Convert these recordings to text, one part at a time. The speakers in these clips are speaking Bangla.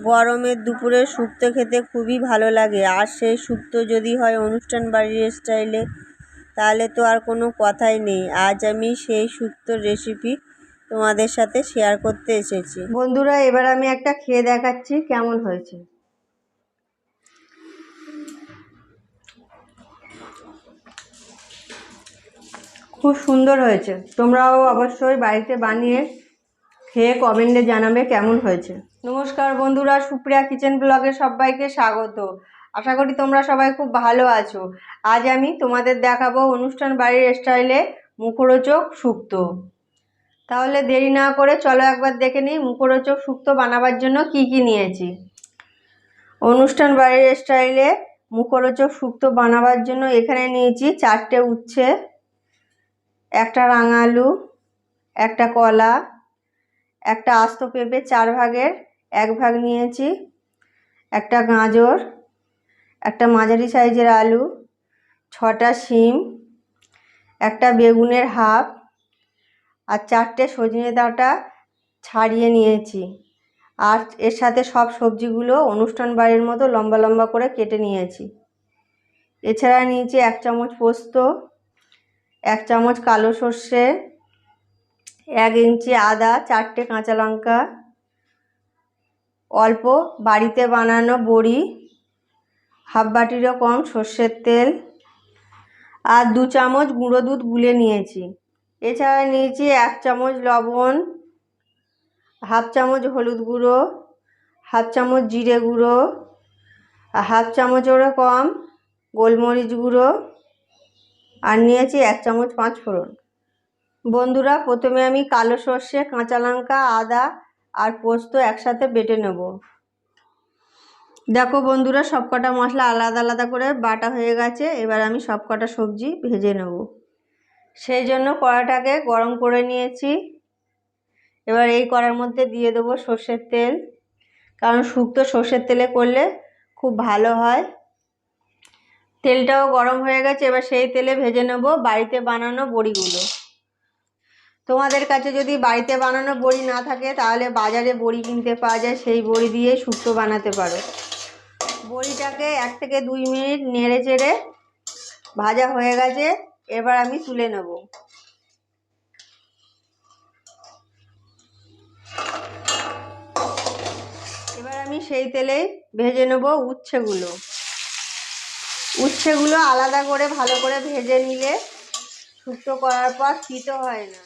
গরমের দুপুরে শুক্তো খেতে খুবই ভালো লাগে, আর সেই শুক্তো যদি হয় অনুষ্ঠান বাড়ির স্টাইলে তাহলে তো আর কোনো কথাই নেই। আজ আমি সেই শুক্তোর রেসিপি তোমাদের সাথে শেয়ার করতে এসেছি। বন্ধুরা, এবার আমি একটা খেয়ে দেখাচ্ছি কেমন হয়েছে। খুব সুন্দর হয়েছে। তোমরাও অবশ্যই বাড়িতে বানিয়ে খেয়ে কমেন্টে জানাবে কেমন হয়েছে। নমস্কার বন্ধুরা, সুপ্রিয়া কিচেন ব্লগে সবাইকে স্বাগত। আশা করি তোমরা সবাই খুব ভালো আছো। আজ আমি তোমাদের দেখাবো অনুষ্ঠান বাড়ির স্টাইলে মুখরোচক শুক্তো। তাহলে দেরি না করে চলো একবার দেখে নিই মুখরোচক শুক্তো বানাবার জন্য কি কি নিয়েছি। অনুষ্ঠান বাড়ির স্টাইলে মুখরোচক শুক্তো বানাবার জন্য এখানে নিয়েছি 4টে উচ্ছে, একটা রাঙা আলু, একটা কলা, একটা আস্ত পেঁপে 4 ভাগের 1 ভাগ নিয়েছি, একটা গাজর, একটা মাঝারি সাইজের আলু, 6টা শিম, একটা বেগুনের হাফ, আর 4টে সজনে ডাঁটা ছাড়িয়ে নিয়েছি। আর এর সাথে সব সবজিগুলো অনুষ্ঠান বাড়ির মতো লম্বা লম্বা করে কেটে নিয়েছি। এছাড়া নিয়েছি 1 চামচ পোস্ত, 1 চামচ কালো সর্ষে, 1 ইঞ্চি আদা, 4টে কাঁচা লঙ্কা, অল্প বাড়িতে বানানো বড়ি, হাফ বাটিরও কম সর্ষের তেল, আর 2 চামচ গুঁড়ো দুধ গুলে নিয়েছি। এছাড়া নিয়েছি 1 চামচ লবণ, হাফ চামচ হলুদ গুঁড়ো, হাফ চামচ জিরে গুঁড়ো, আর হাফ চামচেরও কম গোলমরিচ গুঁড়ো, আর নিয়েছি 1 চামচ 5 ফোড়ন। বন্ধুরা, প্রথমে আমি কালো সর্ষে, কাঁচা লঙ্কা, আদা আর পোস্ত একসাথে বেটে নেব। দেখো বন্ধুরা, সবকটা মশলা আলাদা আলাদা করে বাটা হয়ে গেছে। এবার আমি সবকটা সবজি ভেজে নেব। সেই জন্য কড়াটাকে গরম করে নিয়েছি। এবার এই কড়ার মধ্যে দিয়ে দেবো সর্ষের তেল, কারণ শুক্তো সর্ষের তেলে করলে খুব ভালো হয়। তেলটাও গরম হয়ে গেছে। এবার সেই তেলে ভেজে নেব বাড়িতে বানানো বড়িগুলো। তোমাদের কাছে যদি বাড়িতে বানানো বড়ি না থাকে তাহলে বাজারে বড়ি কিনতে পাওয়া যায়, সেই বড়ি দিয়ে শুক্তো বানাতে পারো। বড়িটাকে 1 থেকে 2 মিনিট নেড়ে চেড়ে ভাজা হয়ে গেছে। এবার আমি তুলে নেব। এবার আমি সেই তেলেই ভেজে নেব উচ্ছেগুলো। উচ্ছেগুলো আলাদা করে ভালো করে ভেজে নিলে শুক্তো করার পর তিতো হয় না।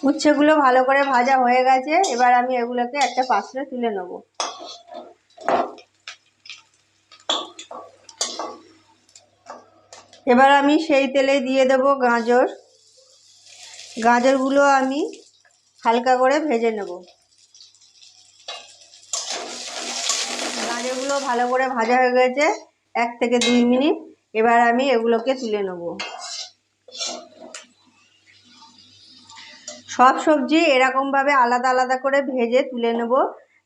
উচ্ছেগুলো ভালো করে ভাজা হয়ে গেছে। এবার আমি এগুলোকে একটা পাত্রে তুলে নেব। এবার আমি সেই তেলে দিয়ে দেব গাজর। গাজরগুলো আমি হালকা করে ভেজে নেব। গাজরগুলো ভালো করে ভাজা হয়ে গেছে 1 থেকে 2 মিনিট। এবার আমি এগুলোকে তুলে নেব। সব সবজি এরকমভাবে আলাদা আলাদা করে ভেজে তুলে নেব,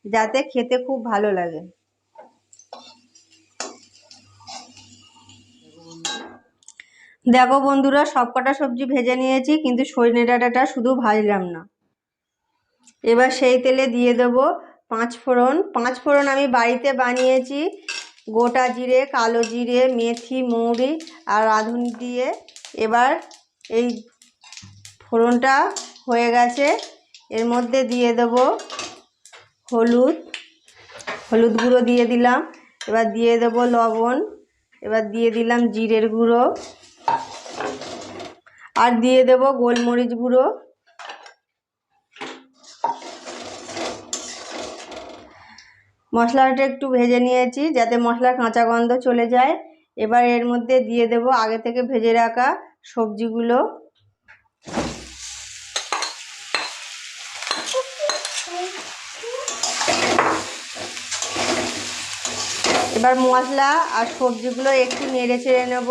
যাতে খেতে খুব ভালো লাগে। দেখো বন্ধুরা, সবকটা সবজি ভেজে নিয়েছি, কিন্তু সজনে ডাঁটাটা শুধু ভাজলাম না। এবার সেই তেলে দিয়ে দেব 5 ফোড়ন। 5 ফোড়ন আমি বাড়িতে বানিয়েছি গোটা জিরে, কালো জিরে, মেথি, মৌরি আর রাঁধুনি দিয়ে। এবার এই ফোড়নটা হয়ে গেছে, এর মধ্যে দিয়ে দেব হলুদ গুঁড়ো দিয়ে দিলাম। এবার দিয়ে দেব লবণ। এবার দিয়ে দিলাম জিরের গুঁড়ো, আর দিয়ে দেব গোলমরিচ গুঁড়ো। মশলাটা একটু ভেজে নিয়েছি যাতে মশলার কাঁচা গন্ধ চলে যায়। এবার এর মধ্যে দিয়ে দেব আগে থেকে ভেজে রাখা সবজিগুলো। এবার মশলা আর সবজিগুলো একটু নেড়ে চেড়ে নেব।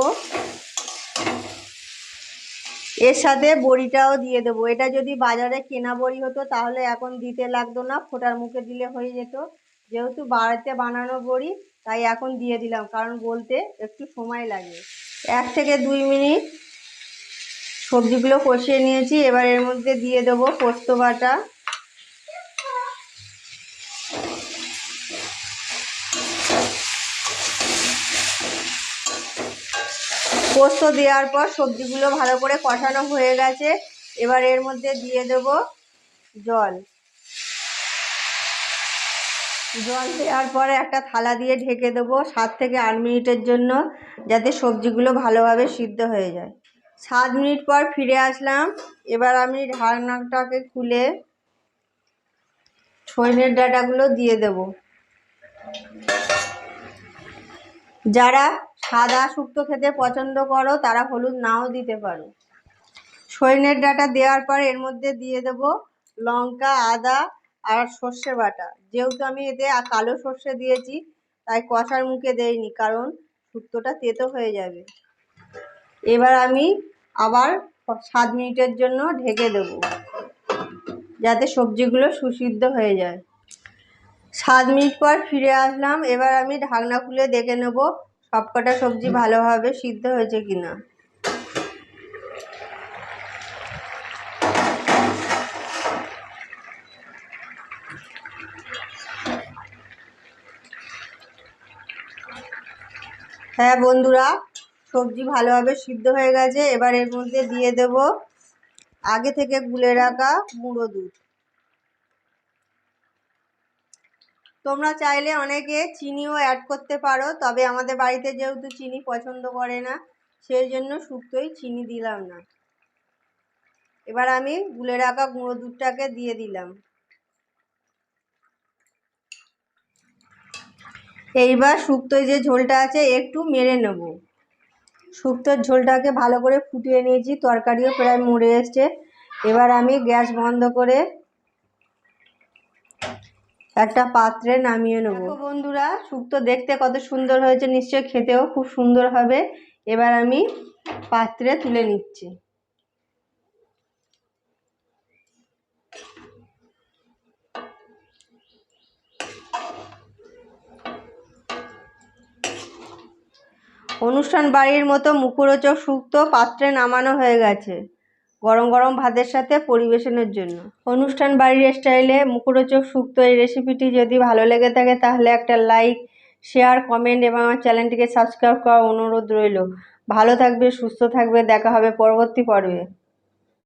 এর সাথে বড়িটাও দিয়ে দেবো। এটা যদি বাজারে কেনা বড়ি হতো তাহলে এখন দিতে লাগতো না, ফোটার মুখে দিলে হয়ে যেত। যেহেতু বাড়িতে বানানো বড়ি তাই এখন দিয়ে দিলাম, কারণ বলতে একটু সময় লাগে। 1 থেকে 2 মিনিট সবজিগুলো কষিয়ে নিয়েছি। এবার এর মধ্যে দিয়ে দেবো পোস্ত বাটা, পোস্ত দেওয়ার পর সবজিগুলো ভালো করে কষানো হয়ে গেছে। এবার এর মধ্যে দিয়ে দেব জল। জল দেওয়ার পরে একটা থালা দিয়ে ঢেকে দেবো 7 থেকে 8 মিনিটের জন্য, যাতে সবজিগুলো ভালোভাবে সিদ্ধ হয়ে যায়। 7 মিনিট পর ফিরে আসলাম। এবার আমি ঢাকনাটাকে খুলে সজনের ডাঁটাগুলো দিয়ে দেব। যারা সাদা শুক্তো খেতে পছন্দ করো তারা হলুদ নাও দিতে পারো। সজনের ডাঁটা দেওয়ার পর এর মধ্যে দিয়ে দেব লঙ্কা, আদা আর সর্ষে বাটা। যেহেতু আমি এতে কালো সর্ষে দিয়েছি তাই কষার মুখে দেইনি, কারণ শুক্তোটা তেতো হয়ে যাবে। এবার আমি আবার 7 মিনিটের জন্য ঢেকে দেব, যাতে সবজিগুলো সুসিদ্ধ হয়ে যায়। 7 মিনিট পর ফিরে আসলাম। এবার আমি ঢাকনা খুলে দেখে নেব সবকটা সবজি ভালোভাবে সিদ্ধ হয়েছে কিনা। হ্যাঁ বন্ধুরা, সবজি ভালোভাবে সিদ্ধ হয়ে গেছে। এবার এর মধ্যে দিয়ে দেব আগে থেকে গুলে রাখা গুঁড়ো দুধ। তোমরা চাইলে অনেকে চিনিও অ্যাড করতে পারো, তবে আমাদের বাড়িতে যেহেতু চিনি পছন্দ করে না, সেই জন্য শুক্তোয় চিনি দিলাম না। এবার আমি গুলে রাখা গুঁড়ো দুধটাকে দিয়ে দিলাম। এইবার শুক্তোয় যে ঝোলটা আছে একটু মেরে নেব। শুক্তোর ঝোলটাকে ভালো করে ফুটিয়ে নিয়েছি, তরকারিও প্রায় মরে এসছে। এবার আমি গ্যাস বন্ধ করে একটা পাত্রে নামিয়ে নেব। বন্ধুরা, শুক্তো দেখতে কত সুন্দর হয়েছে, নিশ্চয়ই খেতেও খুব সুন্দর হবে। এবার আমি পাত্রে তুলে নিচ্ছি। অনুষ্ঠান বাড়ির মতো মুখরোচক শুক্তো পাত্রে নামানো হয়ে গেছে, গরম গরম ভাতের সাথে পরিবেশনের জন্য। অনুষ্ঠান বাড়ির স্টাইলে মুখরোচক শুক্তো এই রেসিপিটি যদি ভালো লেগে থাকে তাহলে একটা লাইক, শেয়ার, কমেন্ট এবং আমার চ্যানেলটিকে সাবস্ক্রাইব করার অনুরোধ রইল। ভালো থাকবে, সুস্থ থাকবে, দেখা হবে পরবর্তী পর্বে।